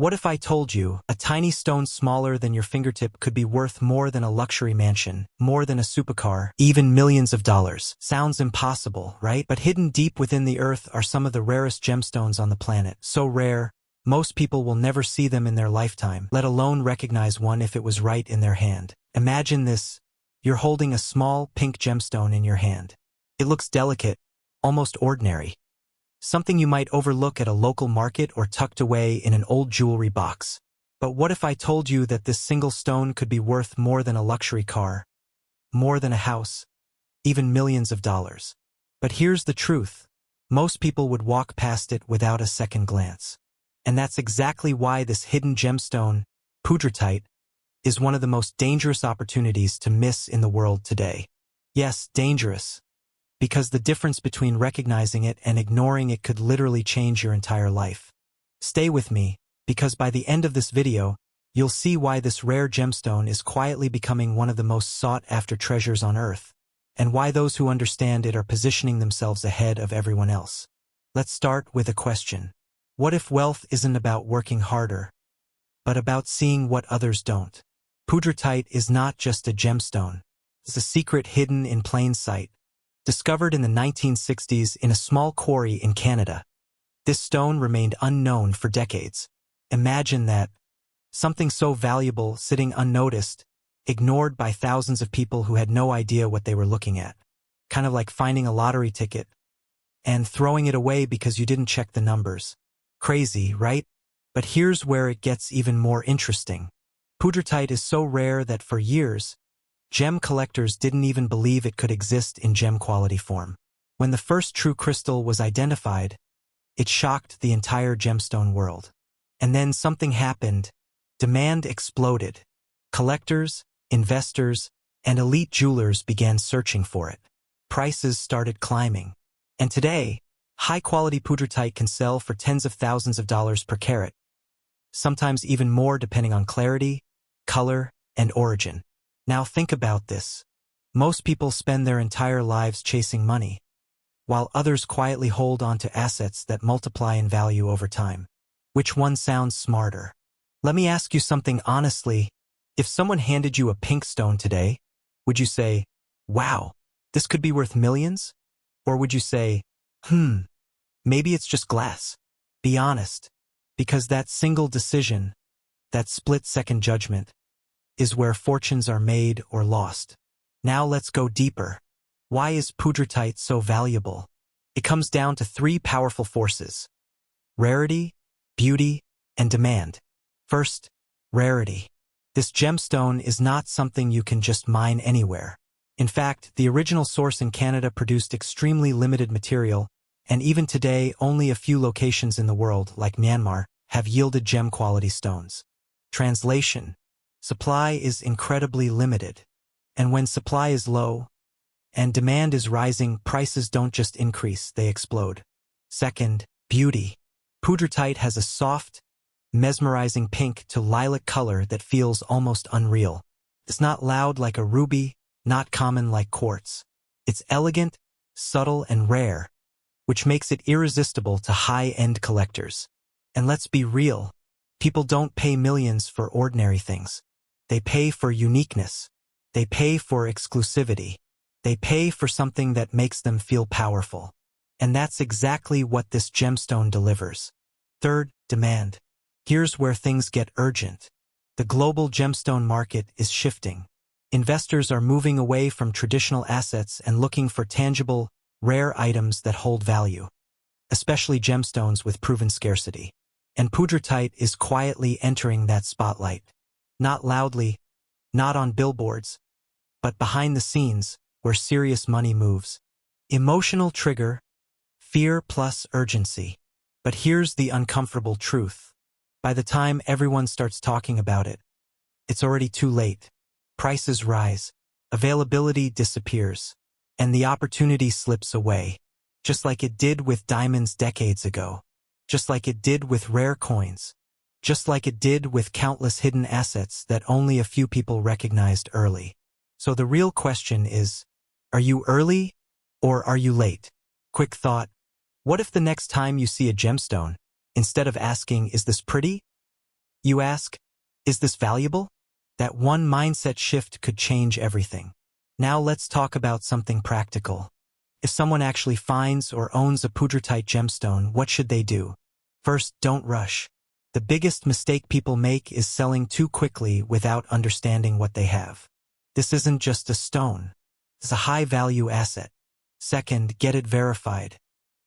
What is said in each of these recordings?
What if I told you a tiny stone smaller than your fingertip could be worth more than a luxury mansion, more than a supercar, even millions of dollars? Sounds impossible, right? But hidden deep within the earth are some of the rarest gemstones on the planet. So rare, most people will never see them in their lifetime, let alone recognize one if it was right in their hand. Imagine this. You're holding a small pink gemstone in your hand. It looks delicate, almost ordinary. Something you might overlook at a local market or tucked away in an old jewelry box. But what if I told you that this single stone could be worth more than a luxury car, more than a house, even millions of dollars? But here's the truth. Most people would walk past it without a second glance. And that's exactly why this hidden gemstone, poudretite, is one of the most dangerous opportunities to miss in the world today. Yes, dangerous. Because the difference between recognizing it and ignoring it could literally change your entire life. Stay with me, because by the end of this video, you'll see why this rare gemstone is quietly becoming one of the most sought-after treasures on Earth, and why those who understand it are positioning themselves ahead of everyone else. Let's start with a question. What if wealth isn't about working harder, but about seeing what others don't? Poudretite is not just a gemstone. It's a secret hidden in plain sight. Discovered in the 1960s in a small quarry in Canada, this stone remained unknown for decades. Imagine that. Something so valuable sitting unnoticed, ignored by thousands of people who had no idea what they were looking at. Kind of like finding a lottery ticket and throwing it away because you didn't check the numbers. Crazy, right? But here's where it gets even more interesting. Poudretite is so rare that for years, gem collectors didn't even believe it could exist in gem-quality form. When the first true crystal was identified, it shocked the entire gemstone world. And then something happened. Demand exploded. Collectors, investors, and elite jewelers began searching for it. Prices started climbing. And today, high-quality poudretite can sell for tens of thousands of dollars per carat, sometimes even more depending on clarity, color, and origin. Now think about this. Most people spend their entire lives chasing money, while others quietly hold on to assets that multiply in value over time. Which one sounds smarter? Let me ask you something honestly. If someone handed you a pink stone today, would you say, wow, this could be worth millions? Or would you say, maybe it's just glass? Be honest, because that single decision, that split-second judgment, is where fortunes are made or lost. Now let's go deeper. Why is poudretite so valuable? It comes down to three powerful forces: rarity, beauty, and demand. First, rarity. This gemstone is not something you can just mine anywhere. In fact, the original source in Canada produced extremely limited material, and even today only a few locations in the world, like Myanmar, have yielded gem-quality stones. Translation: supply is incredibly limited. And when supply is low and demand is rising, prices don't just increase, they explode. Second, beauty. Poudretite has a soft, mesmerizing pink to lilac color that feels almost unreal. It's not loud like a ruby, not common like quartz. It's elegant, subtle, and rare, which makes it irresistible to high-end collectors. And let's be real, people don't pay millions for ordinary things. They pay for uniqueness. They pay for exclusivity. They pay for something that makes them feel powerful. And that's exactly what this gemstone delivers. Third, demand. Here's where things get urgent. The global gemstone market is shifting. Investors are moving away from traditional assets and looking for tangible, rare items that hold value, especially gemstones with proven scarcity. And poudretite is quietly entering that spotlight. Not loudly, not on billboards, but behind the scenes, where serious money moves. Emotional trigger, fear plus urgency. But here's the uncomfortable truth. By the time everyone starts talking about it, it's already too late. Prices rise, availability disappears, and the opportunity slips away, just like it did with diamonds decades ago, just like it did with rare coins, just like it did with countless hidden assets that only a few people recognized early. So the real question is, are you early or are you late? Quick thought. What if the next time you see a gemstone, instead of asking, is this pretty? You ask, is this valuable? That one mindset shift could change everything. Now let's talk about something practical. If someone actually finds or owns a breathtaking gemstone, what should they do? First, don't rush. The biggest mistake people make is selling too quickly without understanding what they have. This isn't just a stone. It's a high-value asset. Second, get it verified.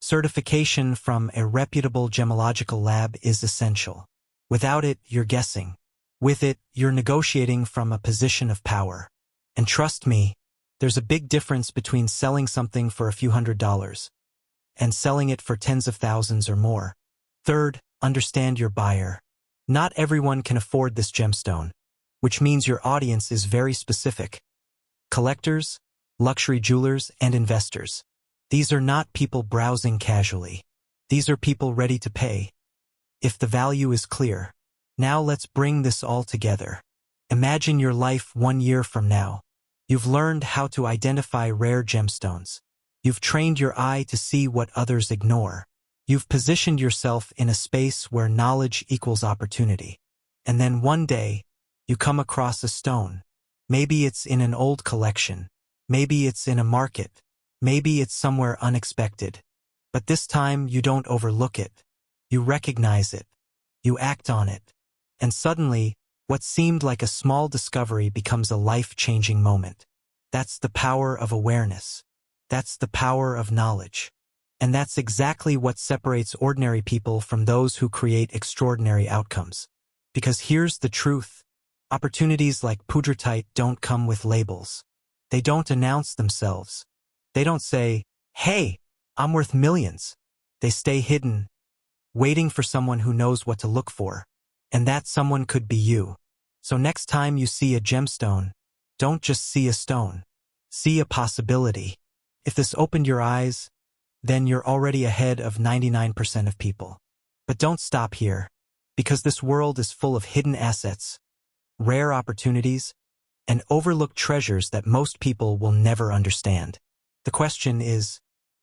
Certification from a reputable gemological lab is essential. Without it, you're guessing. With it, you're negotiating from a position of power. And trust me, there's a big difference between selling something for a few $100s and selling it for tens of thousands or more. Third, understand your buyer. Not everyone can afford this gemstone, which means your audience is very specific. Collectors, luxury jewelers, and investors. These are not people browsing casually. These are people ready to pay. If the value is clear. Now let's bring this all together. Imagine your life 1 year from now. You've learned how to identify rare gemstones. You've trained your eye to see what others ignore. You've positioned yourself in a space where knowledge equals opportunity. And then one day, you come across a stone. Maybe it's in an old collection. Maybe it's in a market. Maybe it's somewhere unexpected. But this time, you don't overlook it. You recognize it. You act on it. And suddenly, what seemed like a small discovery becomes a life-changing moment. That's the power of awareness. That's the power of knowledge. And that's exactly what separates ordinary people from those who create extraordinary outcomes. Because here's the truth. Opportunities like breathtaking don't come with labels. They don't announce themselves. They don't say, hey, I'm worth millions. They stay hidden, waiting for someone who knows what to look for. And that someone could be you. So next time you see a gemstone, don't just see a stone. See a possibility. If this opened your eyes, then you're already ahead of 99% of people. But don't stop here, because this world is full of hidden assets, rare opportunities, and overlooked treasures that most people will never understand. The question is,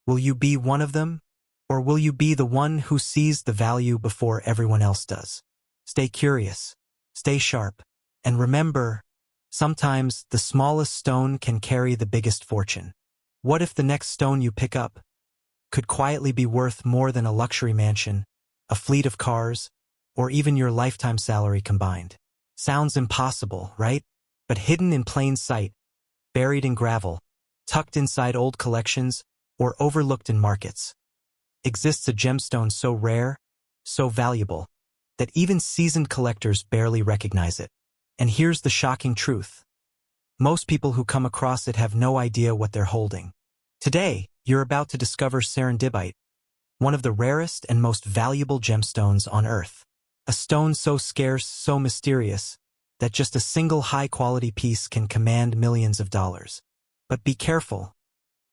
will you be one of them, or will you be the one who sees the value before everyone else does? Stay curious, stay sharp, and remember, sometimes the smallest stone can carry the biggest fortune. What if the next stone you pick up could quietly be worth more than a luxury mansion, a fleet of cars, or even your lifetime salary combined? Sounds impossible, right? But hidden in plain sight, buried in gravel, tucked inside old collections, or overlooked in markets, exists a gemstone so rare, so valuable, that even seasoned collectors barely recognize it. And here's the shocking truth. Most people who come across it have no idea what they're holding. Today, you're about to discover serendipity, one of the rarest and most valuable gemstones on Earth. A stone so scarce, so mysterious, that just a single high-quality piece can command millions of dollars. But be careful,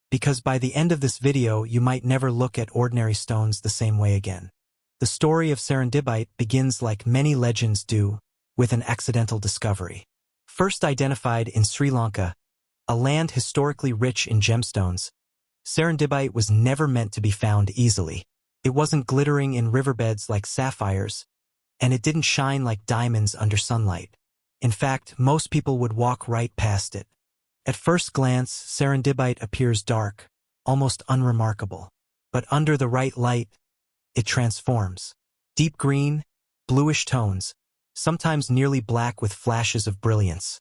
because by the end of this video, you might never look at ordinary stones the same way again. The story of serendipity begins like many legends do, with an accidental discovery. First identified in Sri Lanka, a land historically rich in gemstones, serendipity was never meant to be found easily. It wasn't glittering in riverbeds like sapphires, and it didn't shine like diamonds under sunlight. In fact, most people would walk right past it. At first glance, serendipity appears dark, almost unremarkable. But under the right light, it transforms. Deep green, bluish tones, sometimes nearly black with flashes of brilliance.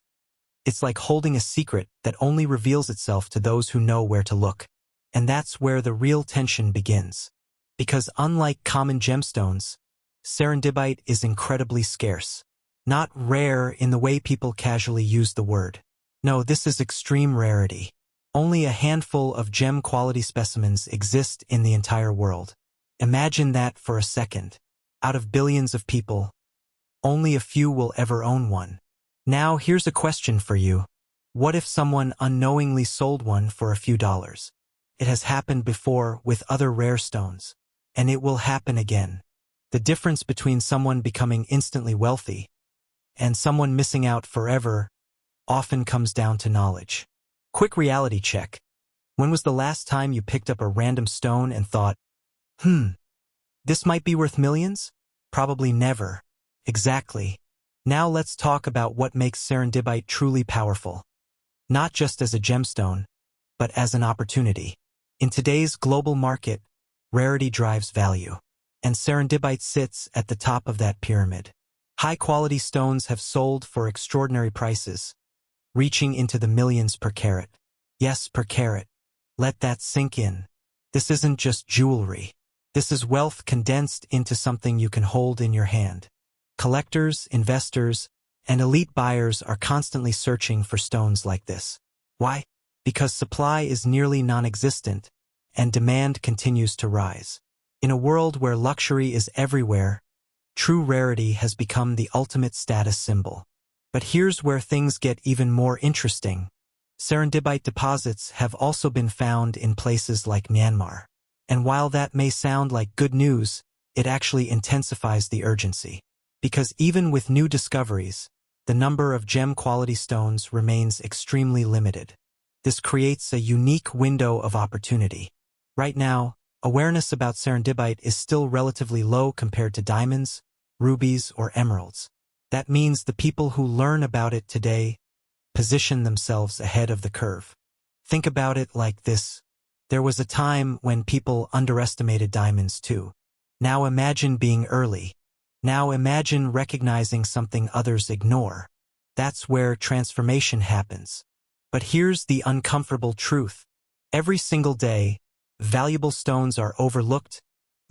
It's like holding a secret that only reveals itself to those who know where to look. And that's where the real tension begins. Because unlike common gemstones, serendipity is incredibly scarce. Not rare in the way people casually use the word. No, this is extreme rarity. Only a handful of gem-quality specimens exist in the entire world. Imagine that for a second. Out of billions of people, only a few will ever own one. Now, here's a question for you. What if someone unknowingly sold one for a few dollars? It has happened before with other rare stones. And it will happen again. The difference between someone becoming instantly wealthy and someone missing out forever often comes down to knowledge. Quick reality check. When was the last time you picked up a random stone and thought, this might be worth millions? Probably never. Exactly. Now let's talk about what makes serendipity truly powerful. Not just as a gemstone, but as an opportunity. In today's global market, rarity drives value, and serendipity sits at the top of that pyramid. High-quality stones have sold for extraordinary prices, reaching into the millions per carat. Yes, per carat. Let that sink in. This isn't just jewelry. This is wealth condensed into something you can hold in your hand. Collectors, investors, and elite buyers are constantly searching for stones like this. Why? Because supply is nearly non-existent, and demand continues to rise. In a world where luxury is everywhere, true rarity has become the ultimate status symbol. But here's where things get even more interesting. Serendipity deposits have also been found in places like Myanmar. And while that may sound like good news, it actually intensifies the urgency. Because even with new discoveries, the number of gem-quality stones remains extremely limited. This creates a unique window of opportunity. Right now, awareness about serendipity is still relatively low compared to diamonds, rubies, or emeralds. That means the people who learn about it today position themselves ahead of the curve. Think about it like this. There was a time when people underestimated diamonds too. Now imagine being early. Now imagine recognizing something others ignore. That's where transformation happens. But here's the uncomfortable truth. Every single day, valuable stones are overlooked,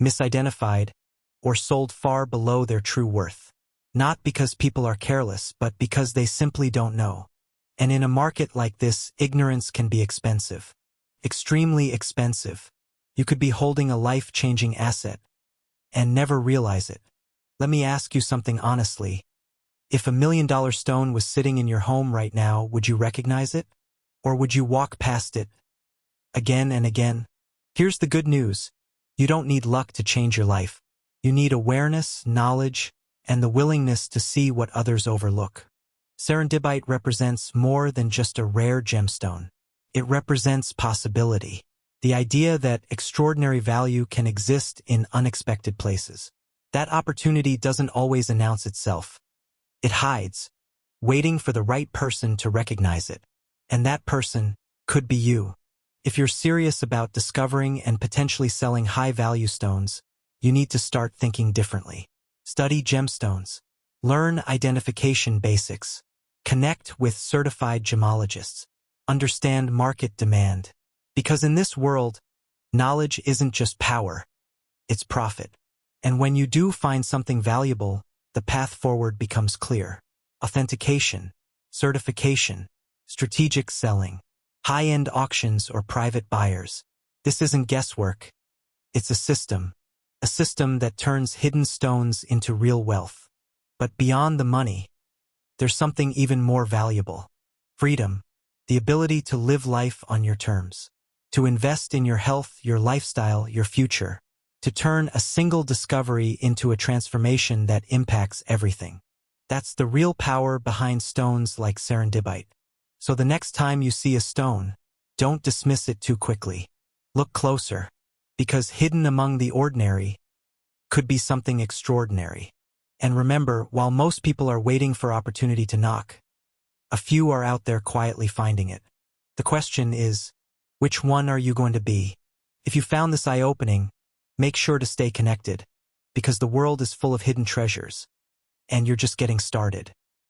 misidentified, or sold far below their true worth. Not because people are careless, but because they simply don't know. And in a market like this, ignorance can be expensive. Extremely expensive. You could be holding a life-changing asset and never realize it. Let me ask you something honestly. If $1 million stone was sitting in your home right now, would you recognize it? Or would you walk past it again and again? Here's the good news. You don't need luck to change your life. You need awareness, knowledge, and the willingness to see what others overlook. Serendipity represents more than just a rare gemstone. It represents possibility. The idea that extraordinary value can exist in unexpected places. That opportunity doesn't always announce itself. It hides, waiting for the right person to recognize it. And that person could be you. If you're serious about discovering and potentially selling high-value stones, you need to start thinking differently. Study gemstones. Learn identification basics. Connect with certified gemologists. Understand market demand. Because in this world, knowledge isn't just power, it's profit. And when you do find something valuable, the path forward becomes clear. Authentication, certification, strategic selling, high-end auctions or private buyers. This isn't guesswork. It's a system that turns hidden stones into real wealth. But beyond the money, there's something even more valuable. Freedom, the ability to live life on your terms, to invest in your health, your lifestyle, your future, to turn a single discovery into a transformation that impacts everything. That's the real power behind stones like serendipity. So the next time you see a stone, don't dismiss it too quickly. Look closer, because hidden among the ordinary could be something extraordinary. And remember, while most people are waiting for opportunity to knock, a few are out there quietly finding it. The question is, which one are you going to be? If you found this eye-opening, make sure to stay connected, because the world is full of hidden treasures, and you're just getting started.